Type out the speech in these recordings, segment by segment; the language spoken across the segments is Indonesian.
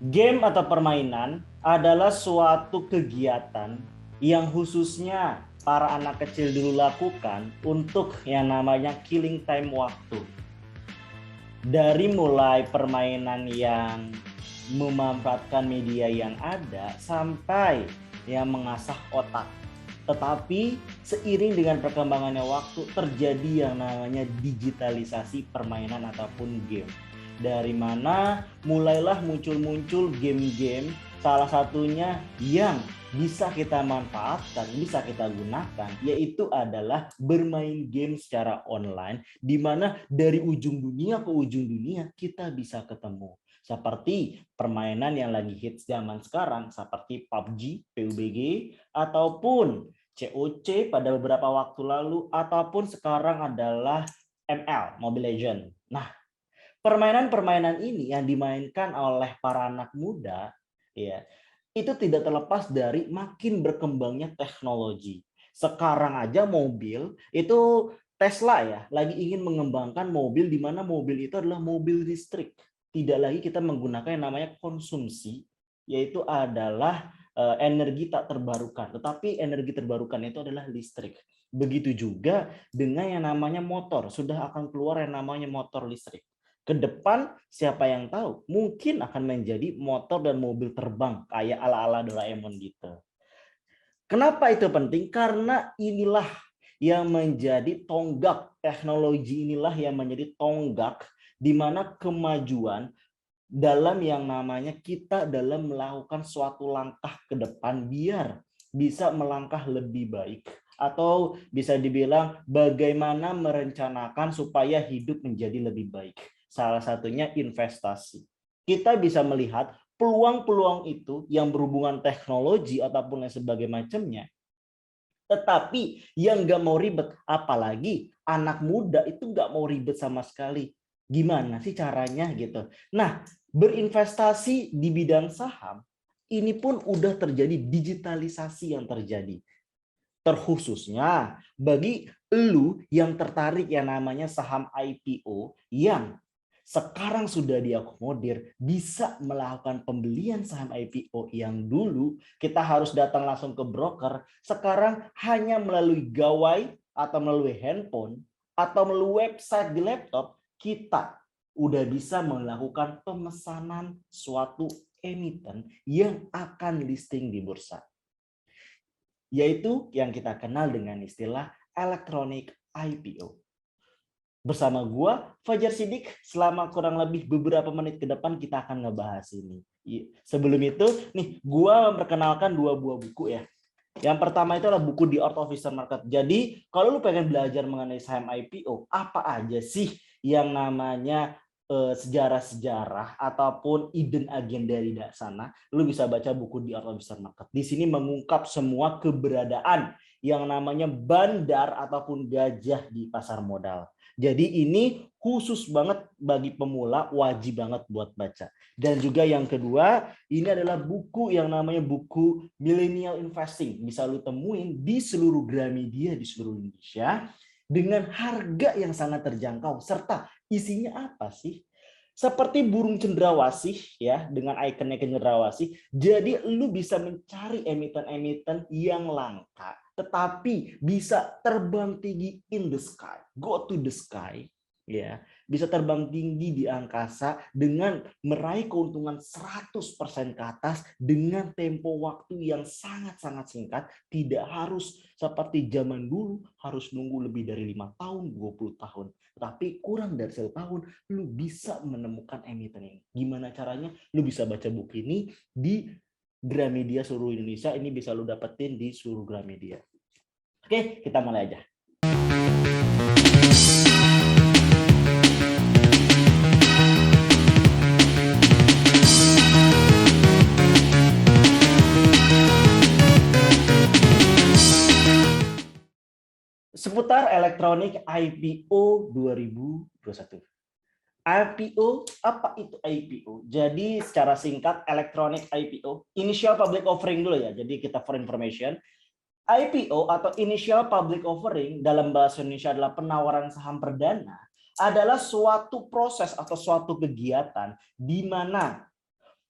Game atau permainan adalah suatu kegiatan yang khususnya para anak kecil dulu lakukan untuk yang namanya killing time waktu. Dari mulai permainan yang memanfaatkan media yang ada sampai yang mengasah otak. Tetapi seiring dengan perkembangannya waktu terjadi yang namanya digitalisasi permainan ataupun game. Dari mana mulailah muncul-muncul game-game, salah satunya yang bisa kita manfaatkan, bisa kita gunakan, yaitu adalah bermain game secara online, di mana dari ujung dunia ke ujung dunia kita bisa ketemu. Seperti permainan yang lagi hits zaman sekarang, seperti PUBG, PUBG, ataupun COC pada beberapa waktu lalu, ataupun sekarang adalah ML, Mobile Legends. Nah, permainan-permainan ini yang dimainkan oleh para anak muda, ya, itu tidak terlepas dari makin berkembangnya teknologi. Sekarang aja mobil itu Tesla ya lagi ingin mengembangkan mobil di mana mobil itu adalah mobil listrik. Tidak lagi kita menggunakan yang namanya konsumsi, yaitu adalah energi tak terbarukan, tetapi energi terbarukan itu adalah listrik. Begitu juga dengan yang namanya motor, sudah akan keluar yang namanya motor listrik. Ke depan siapa yang tahu, mungkin akan menjadi motor dan mobil terbang kayak ala-ala Doraemon gitu. Kenapa itu penting? Karena inilah yang menjadi tonggak, teknologi inilah yang menjadi tonggak di mana kemajuan dalam yang namanya kita dalam melakukan suatu langkah ke depan biar bisa melangkah lebih baik, atau bisa dibilang bagaimana merencanakan supaya hidup menjadi lebih baik. Salah satunya investasi. Kita bisa melihat peluang-peluang itu yang berhubungan teknologi ataupun yang sebagai macamnya. Tetapi yang nggak mau ribet, apalagi anak muda itu nggak mau ribet sama sekali. Gimana sih caranya gitu. Nah, berinvestasi di bidang saham, ini pun udah terjadi digitalisasi yang terjadi. Terkhususnya bagi elu yang tertarik yang namanya saham IPO yang sekarang sudah diakomodir, bisa melakukan pembelian saham IPO yang dulu kita harus datang langsung ke broker, sekarang hanya melalui gawai atau melalui handphone atau melalui website di laptop, kita udah bisa melakukan pemesanan suatu emiten yang akan listing di bursa, yaitu yang kita kenal dengan istilah electronic IPO. Bersama gua Fajar Sidik, selama kurang lebih beberapa menit ke depan kita akan ngebahas ini. Sebelum itu nih, gua memperkenalkan dua buah buku ya. Yang pertama itu adalah buku The Art of Western Market. Jadi kalau lu pengen belajar mengenai saham IPO, apa aja sih yang namanya sejarah-sejarah ataupun hidden agenda di sana, lu bisa baca buku The Art of Western Market. Di sini mengungkap semua keberadaan yang namanya bandar ataupun gajah di pasar modal. Jadi ini khusus banget bagi pemula, wajib banget buat baca. Dan juga yang kedua, ini adalah buku yang namanya buku Millennial Investing. Bisa lu temuin di seluruh Gramedia di seluruh Indonesia dengan harga yang sangat terjangkau. Serta isinya apa sih? Seperti burung cendrawasih ya, dengan ikonnya cendrawasih. Jadi lu bisa mencari emiten-emiten yang langka tetapi bisa terbang tinggi in the sky, go to the sky, ya, bisa terbang tinggi di angkasa dengan meraih keuntungan 100% ke atas dengan tempo waktu yang sangat-sangat singkat, tidak harus seperti zaman dulu harus nunggu lebih dari 5 tahun, 20 tahun. Tapi kurang dari 1 tahun, lu bisa menemukan emiten ini. Gimana caranya? Lu bisa baca buku ini di Gramedia seluruh Indonesia, ini bisa lu dapetin di seluruh Gramedia. Oke, kita mulai aja. Seputar elektronik IPO 2021. IPO, apa itu IPO? Jadi secara singkat, Electronic IPO, Initial Public Offering dulu ya, jadi kita for information. IPO atau Initial Public Offering dalam bahasa Indonesia adalah penawaran saham perdana, adalah suatu proses atau suatu kegiatan di mana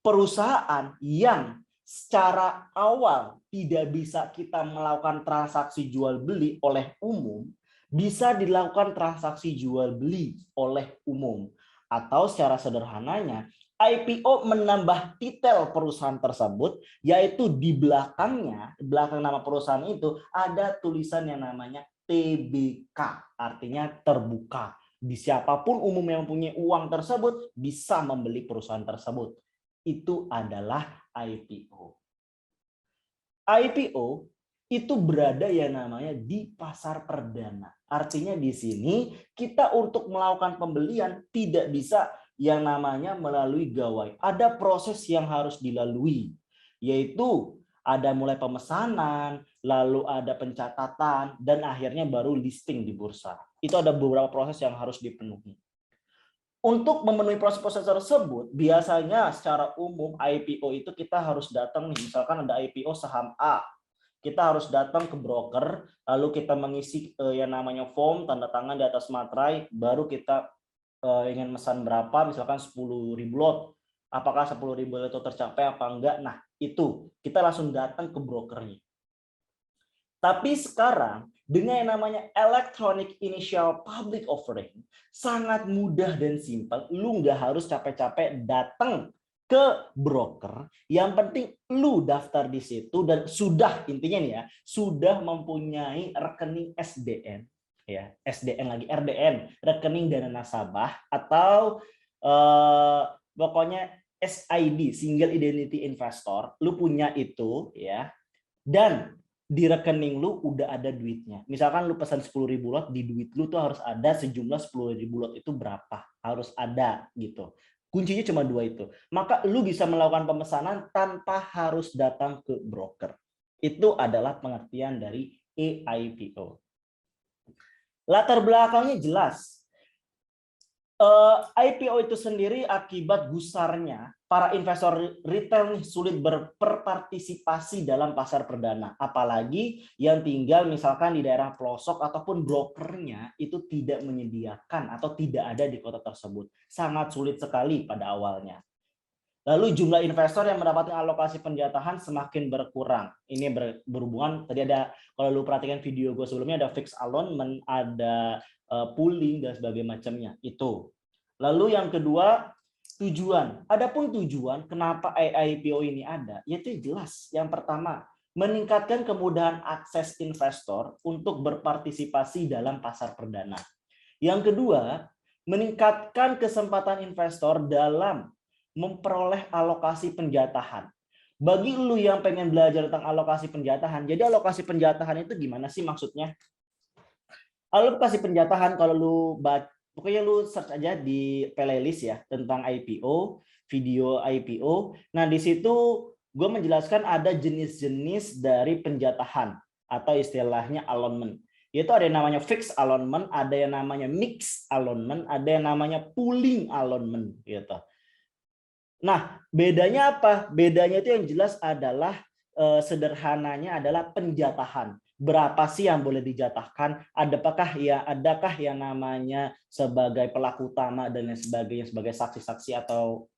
perusahaan yang secara awal tidak bisa kita melakukan transaksi jual beli oleh umum, bisa dilakukan transaksi jual beli oleh umum. Atau secara sederhananya, IPO menambah titel perusahaan tersebut, yaitu di belakangnya, belakang nama perusahaan itu ada tulisan yang namanya TBK, artinya terbuka. Di siapapun umum yang punya uang tersebut bisa membeli perusahaan tersebut. Itu adalah IPO. IPO itu berada yang namanya di pasar perdana. Artinya di sini kita untuk melakukan pembelian tidak bisa yang namanya melalui gawai. Ada proses yang harus dilalui, yaitu ada mulai pemesanan, lalu ada pencatatan, dan akhirnya baru listing di bursa. Itu ada beberapa proses yang harus dipenuhi. Untuk memenuhi proses-proses tersebut, biasanya secara umum IPO itu kita harus datang nih, misalkan ada IPO saham A, kita harus datang ke broker, lalu kita mengisi yang namanya form, tanda tangan di atas materai, baru kita ingin mesan berapa, misalkan 10.000 lot. Apakah 10.000 lot itu tercapai apa enggak? Nah, itu kita langsung datang ke brokernya. Tapi sekarang dengan yang namanya electronic initial public offering, sangat mudah dan simpel. Lu nggak harus capek-capek datang ke broker. Yang penting lu daftar di situ dan sudah, intinya nih ya, sudah mempunyai rekening SDN, ya SDN lagi RDN, rekening dana nasabah, atau pokoknya SID, single identity investor. Lu punya itu ya, dan di rekening lu udah ada duitnya. Misalkan lu pesan 10.000 lot, di duit lu tuh harus ada sejumlah 10.000 lot itu berapa. Harus ada gitu. Kuncinya cuma dua itu. Maka lu bisa melakukan pemesanan tanpa harus datang ke broker. Itu adalah pengertian dari EIPO. Latar belakangnya jelas. IPO itu sendiri akibat gusarnya para investor retail nih sulit berpartisipasi dalam pasar perdana, apalagi yang tinggal misalkan di daerah pelosok ataupun brokernya itu tidak menyediakan atau tidak ada di kota tersebut. Sangat sulit sekali pada awalnya. Lalu jumlah investor yang mendapatkan alokasi penjatahan semakin berkurang. Ini berhubungan, tadi ada, kalau lu perhatikan video gue sebelumnya, ada fixed allotment, ada pooling dan sebagainya macamnya itu. Lalu yang kedua, tujuan. Adapun tujuan kenapa IPO ini ada, yaitu jelas. Yang pertama, meningkatkan kemudahan akses investor untuk berpartisipasi dalam pasar perdana. Yang kedua, meningkatkan kesempatan investor dalam memperoleh alokasi penjatahan. Bagi lu yang pengen belajar tentang alokasi penjatahan, jadi alokasi penjatahan itu gimana sih maksudnya? Alokasi penjatahan kalau lu pokoknya lu search aja di playlist ya tentang IPO, video IPO. Nah, di situ gue menjelaskan ada jenis-jenis dari penjatahan atau istilahnya allotment. Yaitu ada yang namanya fixed allotment, ada yang namanya mixed allotment, ada yang namanya pooling allotment gitu. Nah, bedanya apa? Bedanya itu yang jelas adalah sederhananya adalah penjatahan. Berapa sih yang boleh dijatahkan? Adakah yang namanya sebagai pelaku utama dan lain sebagainya, sebagai saksi-saksi atau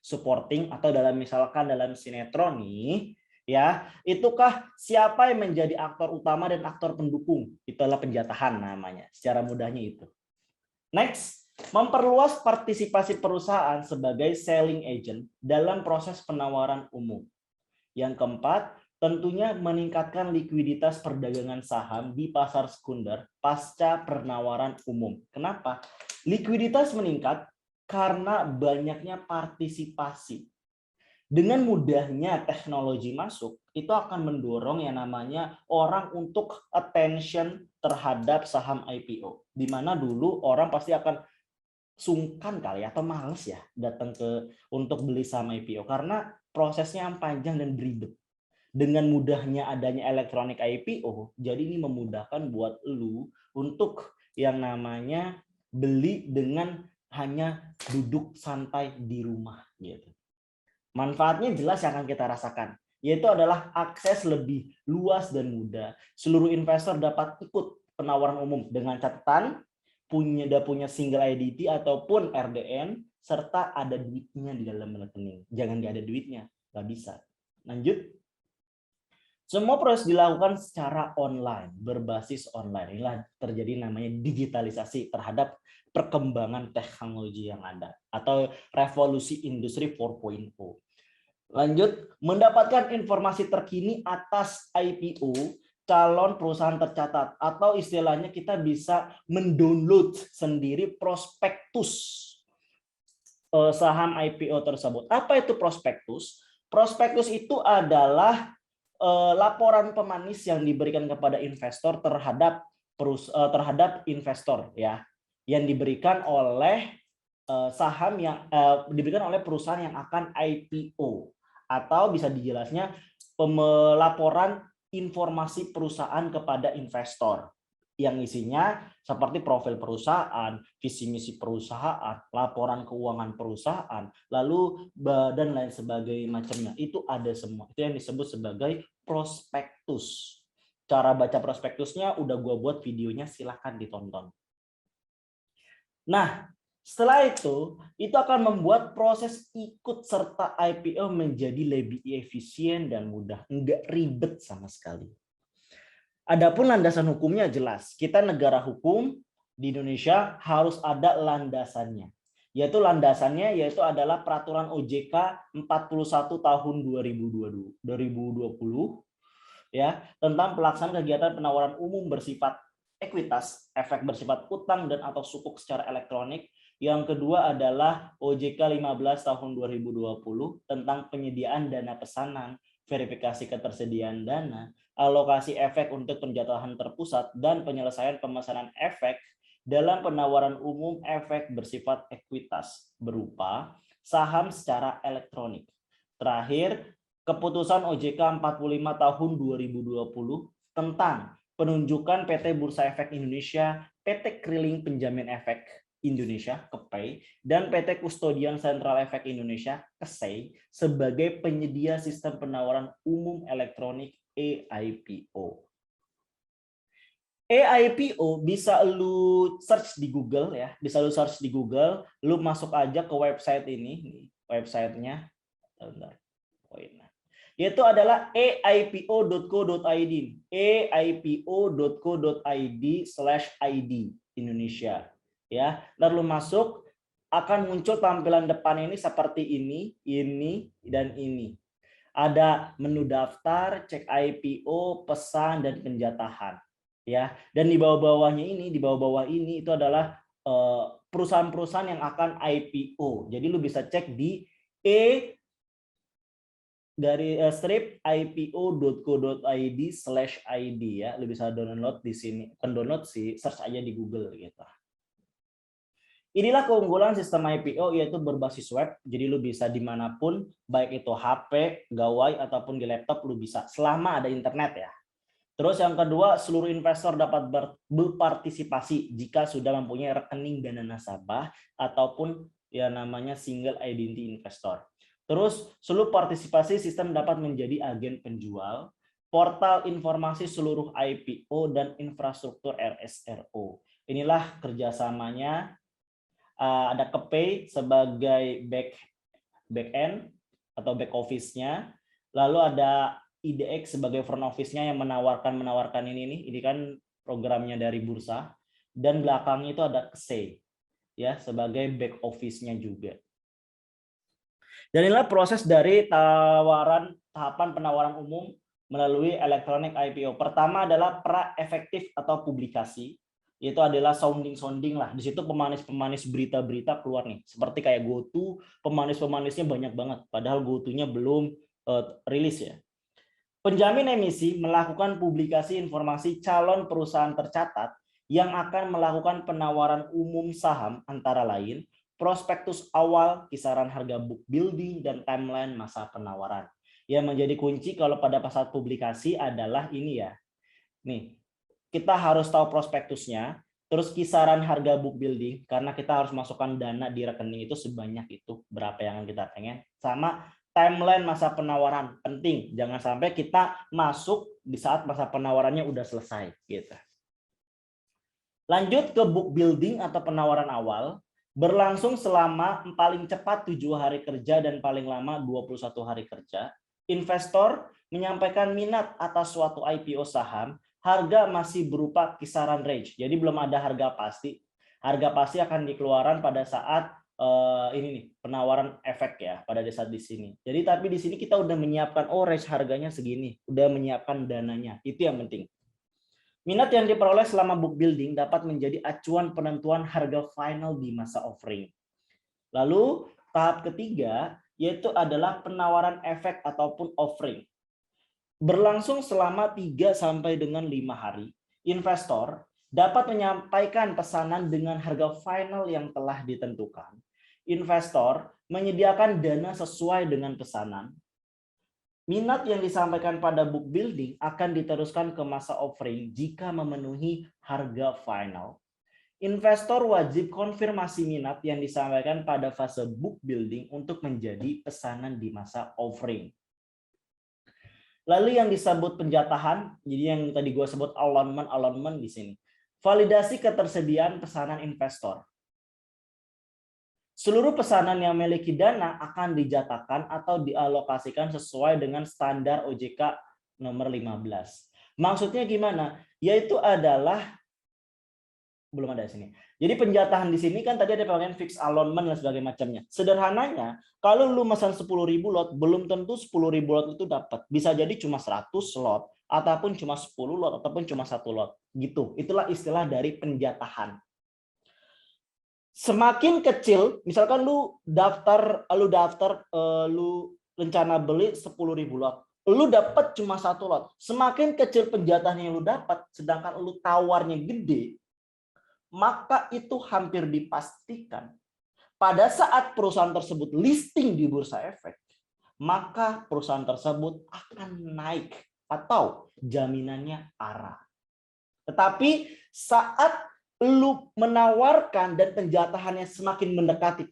supporting, atau misalkan dalam sinetron nih, ya, itukah siapa yang menjadi aktor utama dan aktor pendukung? Itulah penjatahan namanya. Secara mudahnya itu. Next, memperluas partisipasi perusahaan sebagai selling agent dalam proses penawaran umum. Yang keempat, tentunya meningkatkan likuiditas perdagangan saham di pasar sekunder pasca penawaran umum. Kenapa? Likuiditas meningkat karena banyaknya partisipasi. Dengan mudahnya teknologi masuk, itu akan mendorong yang namanya orang untuk attention terhadap saham IPO. Di mana dulu orang pasti akan sungkan kali atau males ya datang untuk beli saham IPO karena prosesnya yang panjang dan beribet. Dengan mudahnya adanya elektronik IPO, jadi ini memudahkan buat lu untuk yang namanya beli dengan hanya duduk santai di rumah gitu. Manfaatnya jelas yang akan kita rasakan, yaitu adalah akses lebih luas dan mudah. Seluruh investor dapat ikut penawaran umum dengan catatan punya single identity ataupun RDN, serta ada duitnya di dalam rekening. Jangan nggak ada duitnya, nggak bisa. Lanjut. Semua proses dilakukan secara online, berbasis online. Inilah terjadi namanya digitalisasi terhadap perkembangan teknologi yang ada atau revolusi industri 4.0. Lanjut, mendapatkan informasi terkini atas IPO calon perusahaan tercatat atau istilahnya kita bisa mendownload sendiri prospektus saham IPO tersebut. Apa itu prospektus? Prospektus itu adalah laporan pemanis yang diberikan kepada investor terhadap investor ya, yang diberikan oleh saham yang diberikan oleh perusahaan yang akan IPO, atau bisa dijelasnya laporan informasi perusahaan kepada investor yang isinya seperti profil perusahaan, visi misi perusahaan, laporan keuangan perusahaan, lalu dan lain sebagainya macamnya. Itu ada semua. Itu yang disebut sebagai prospektus. Cara baca prospektusnya udah gue buat videonya, silahkan ditonton. Nah, setelah itu akan membuat proses ikut serta IPO menjadi lebih efisien dan mudah, enggak ribet sama sekali. Adapun landasan hukumnya jelas, kita negara hukum di Indonesia harus ada landasannya. Yaitu landasannya adalah peraturan OJK 41 tahun 2020 ya, tentang pelaksanaan kegiatan penawaran umum bersifat ekuitas, efek bersifat utang dan atau sukuk secara elektronik. Yang kedua adalah OJK 15 tahun 2020 tentang penyediaan dana pesanan, verifikasi ketersediaan dana, alokasi efek untuk penjatuhan terpusat, dan penyelesaian pemesanan efek dalam penawaran umum efek bersifat ekuitas berupa saham secara elektronik. Terakhir, keputusan OJK 45 tahun 2020 tentang penunjukan PT Bursa Efek Indonesia, PT Kriling Penjamin Efek Indonesia, KEPEI, dan PT Kustodian Sentral Efek Indonesia, KESEI, sebagai penyedia sistem penawaran umum elektronik EIPO. EIPO bisa lu search di Google ya, bisa lu search di Google, lu masuk aja ke website ini, websitenya, yaitu adalah eipo.co.id, eipo.co.id/id Indonesia ya. Lalu masuk, akan muncul tampilan depan ini seperti ini dan ini. Ada menu daftar, cek IPO, pesan dan penjatahan ya. Dan di bawah-bawahnya ini, itu adalah perusahaan-perusahaan yang akan IPO. Jadi lu bisa cek di strip ipo.co.id/id ya. Lu bisa download di sini, download sih, search aja di Google gitu. Inilah keunggulan sistem IPO, yaitu berbasis web. Jadi lu bisa dimanapun, baik itu HP, gawai ataupun di laptop, lu bisa selama ada internet ya. Terus yang kedua, seluruh investor dapat berpartisipasi jika sudah mempunyai rekening dana nasabah ataupun ya namanya single identity investor. Terus seluruh partisipasi sistem dapat menjadi agen penjual, portal informasi seluruh IPO dan infrastruktur RSRO. Inilah kerjasamanya. Ada KEPEI sebagai back-end atau back office-nya, lalu ada IDX sebagai front office-nya yang menawarkan ini nih. Ini kan programnya dari bursa, dan belakangnya itu ada KESEI ya sebagai back office-nya juga. Dan inilah proses dari tahapan penawaran umum melalui elektronik IPO. Pertama adalah pra-efektif atau publikasi. Itu adalah sounding lah. Di situ pemanis berita-berita keluar nih. Seperti kayak GoTo, pemanisnya banyak banget. Padahal GoTo-nya belum rilis ya. Penjamin emisi melakukan publikasi informasi calon perusahaan tercatat yang akan melakukan penawaran umum saham, antara lain prospektus awal, kisaran harga book building, dan timeline masa penawaran. Yang menjadi kunci kalau pada saat publikasi adalah ini ya. Nih, kita harus tahu prospektusnya, terus kisaran harga book building, karena kita harus masukkan dana di rekening itu sebanyak itu, berapa yang kita pengen, sama timeline masa penawaran. Penting, jangan sampai kita masuk di saat masa penawarannya udah selesai gitu. Lanjut ke book building atau penawaran awal. berlangsung selama paling cepat 7 hari kerja dan paling lama 21 hari kerja. Investor menyampaikan minat atas suatu IPO saham, harga masih berupa kisaran range. Jadi belum ada harga pasti. Harga pasti akan dikeluarkan pada saat ini nih, penawaran efek ya pada saat di sini. Jadi tapi di sini kita udah menyiapkan range harganya segini, udah menyiapkan dananya. Itu yang penting. Minat yang diperoleh selama book building dapat menjadi acuan penentuan harga final di masa offering. Lalu tahap ketiga yaitu adalah penawaran efek ataupun offering. Berlangsung selama 3 sampai dengan 5 hari. Investor dapat menyampaikan pesanan dengan harga final yang telah ditentukan. Investor menyediakan dana sesuai dengan pesanan. Minat yang disampaikan pada book building akan diteruskan ke masa offering jika memenuhi harga final. Investor wajib konfirmasi minat yang disampaikan pada fase book building untuk menjadi pesanan di masa offering. Lalu yang disebut penjatahan, jadi yang tadi gue sebut alignment di sini. Validasi ketersediaan pesanan investor. Seluruh pesanan yang memiliki dana akan dijatakan atau dialokasikan sesuai dengan standar OJK nomor 15. Maksudnya gimana? Yaitu adalah belum ada di sini. Jadi penjatahan di sini kan tadi ada pengertian fixed allotment dan sebagainya macamnya. Sederhananya, kalau lu mesan 10.000 lot, belum tentu 10.000 lot itu dapat. Bisa jadi cuma 100 lot, ataupun cuma 10 lot, ataupun cuma 1 lot. Gitu. Itulah istilah dari penjatahan. Semakin kecil, misalkan lu rencana beli 10.000 lot, lu dapat cuma 1 lot. Semakin kecil penjatahan yang lu dapat, sedangkan lu tawarnya gede, maka itu hampir dipastikan pada saat perusahaan tersebut listing di Bursa Efek, maka perusahaan tersebut akan naik atau jaminannya arah. Tetapi saat lu menawarkan dan penjatahannya semakin mendekati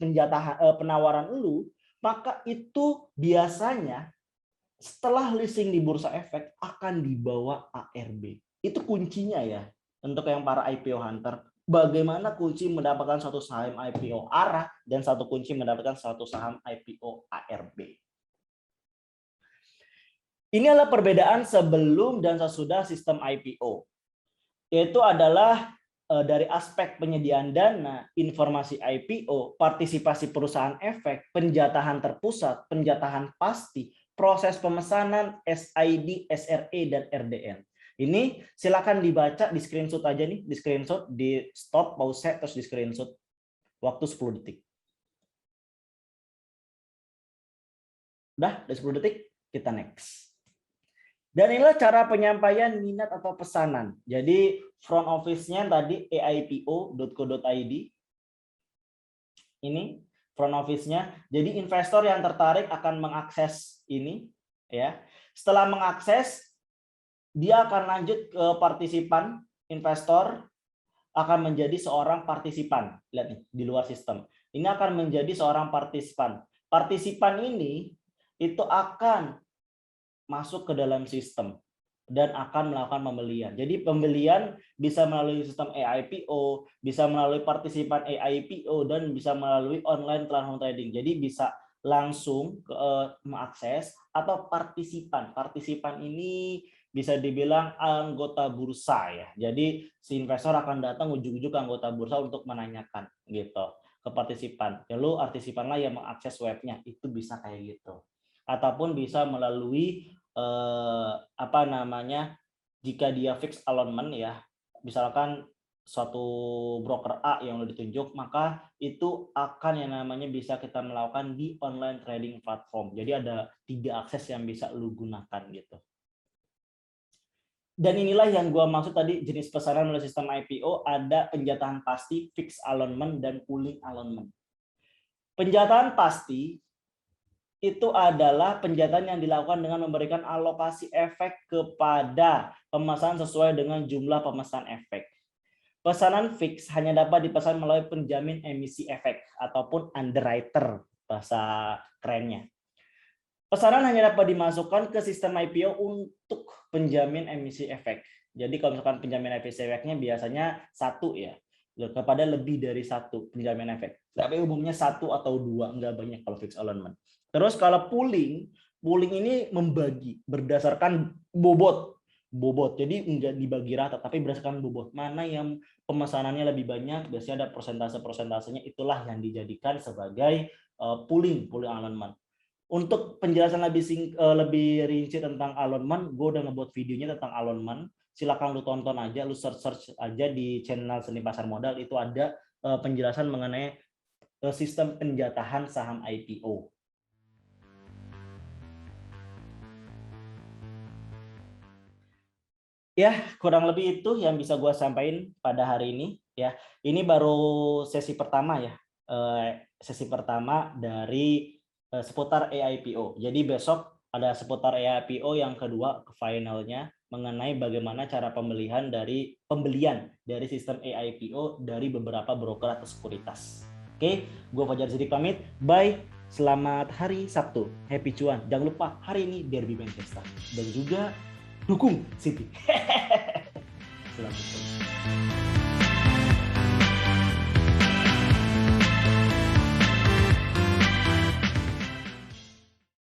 penawaran lu, maka itu biasanya setelah listing di Bursa Efek akan dibawa ARB. Itu kuncinya ya untuk yang para IPO hunter. Bagaimana kunci mendapatkan satu saham IPO arah dan satu kunci mendapatkan satu saham IPO ARB. Ini adalah perbedaan sebelum dan sesudah sistem IPO. Yaitu adalah dari aspek penyediaan dana, informasi IPO, partisipasi perusahaan efek, penjatahan terpusat, penjatahan pasti, proses pemesanan, SID, SRE, dan RDN. Ini silakan dibaca, di screenshot aja nih, di screenshot, di stop, pause, terus di screenshot. Waktu 10 detik. Udah, 10 detik, kita next. Dan inilah cara penyampaian minat atau pesanan. Jadi front office-nya tadi aipo.co.id. Ini front office-nya. Jadi investor yang tertarik akan mengakses ini ya. Setelah mengakses, dia akan lanjut ke partisipan. Investor akan menjadi seorang partisipan. Lihat nih di luar sistem. Ini akan menjadi seorang partisipan. Partisipan ini itu akan masuk ke dalam sistem dan akan melakukan pembelian. Jadi pembelian bisa melalui sistem AIPO, bisa melalui partisipan AIPO, dan bisa melalui online platform trading. Jadi bisa langsung mengakses atau partisipan. Partisipan ini bisa dibilang anggota bursa ya. Jadi si investor akan datang ujung-ujung ke anggota bursa untuk menanyakan gitu ke partisipan. Lalu partisipanlah yang mengakses webnya. Itu bisa kayak gitu. Ataupun bisa melalui jika dia fixed allotment ya, misalkan suatu broker A yang udah ditunjuk, maka itu akan yang namanya bisa kita melakukan di online trading platform. Jadi ada 3 akses yang bisa lu gunakan gitu. Dan inilah yang gua maksud tadi, jenis pesanan melalui sistem IPO ada penjatahan pasti, fixed allotment, dan pooling allotment. Penjatahan pasti itu adalah penjatahan yang dilakukan dengan memberikan alokasi efek kepada pemesan sesuai dengan jumlah pemesan efek. Pesanan fix hanya dapat dipesan melalui penjamin emisi efek ataupun underwriter bahasa kerennya. Pesanan hanya dapat dimasukkan ke sistem IPO untuk penjamin emisi efek. Jadi kalau misalkan penjamin emisi efeknya biasanya 1 ya, kepada lebih dari 1 penjamin efek. Tapi umumnya satu atau dua, nggak banyak kalau fixed alignment. Terus kalau pooling ini membagi berdasarkan bobot. Jadi nggak dibagi rata, tapi berdasarkan bobot. Mana yang pemesanannya lebih banyak, biasanya ada persentase-persentasenya, itulah yang dijadikan sebagai pooling alignment. Untuk penjelasan lebih rinci tentang alignment, gue udah ngebuat videonya tentang alignment. Silakan lu tonton aja, lu search aja di channel Seni Pasar Modal, itu ada penjelasan mengenai sistem penjatahan saham IPO. Ya, kurang lebih itu yang bisa gue sampaikan pada hari ini. Ya, ini baru sesi pertama ya, sesi pertama dari seputar AIPO. Jadi besok ada seputar AIPO yang kedua ke finalnya mengenai bagaimana cara pembelian dari sistem AIPO dari beberapa broker atau sekuritas. Oke, gue Fajar Sidik pamit. Bye. Selamat hari Sabtu. Happy cuan. Jangan lupa hari ini Derby Manchester dan juga dukung City. Selamat.